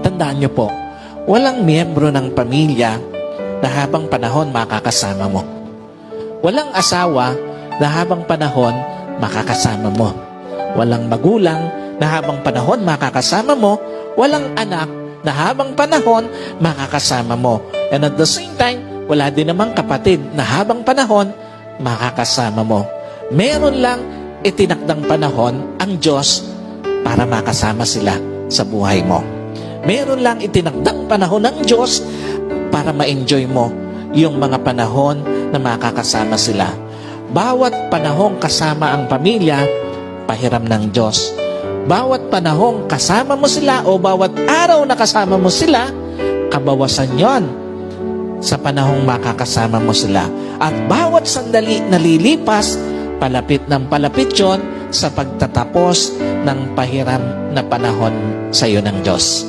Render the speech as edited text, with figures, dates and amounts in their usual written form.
Tandaan niyo po, walang miyembro ng pamilya na habang panahon makakasama mo. Walang asawa na habang panahon makakasama mo. Walang magulang na habang panahon makakasama mo. Walang anak na habang panahon makakasama mo. And at the same time, wala din namang kapatid na habang panahon makakasama mo. Meron lang itinakdang panahon ang Diyos para makasama sila sa buhay mo. Meron lang itinakdang panahon ng Diyos para ma-enjoy mo yung mga panahon na makakasama sila. Bawat panahong kasama ang pamilya, pahiram ng Diyos. Bawat panahong kasama mo sila o bawat araw na kasama mo sila, kabawasan yon sa panahong makakasama mo sila. At bawat sandali na lilipas, palapit ng palapit yon sa pagtatapos ng pahiram na panahon sa iyo ng Diyos.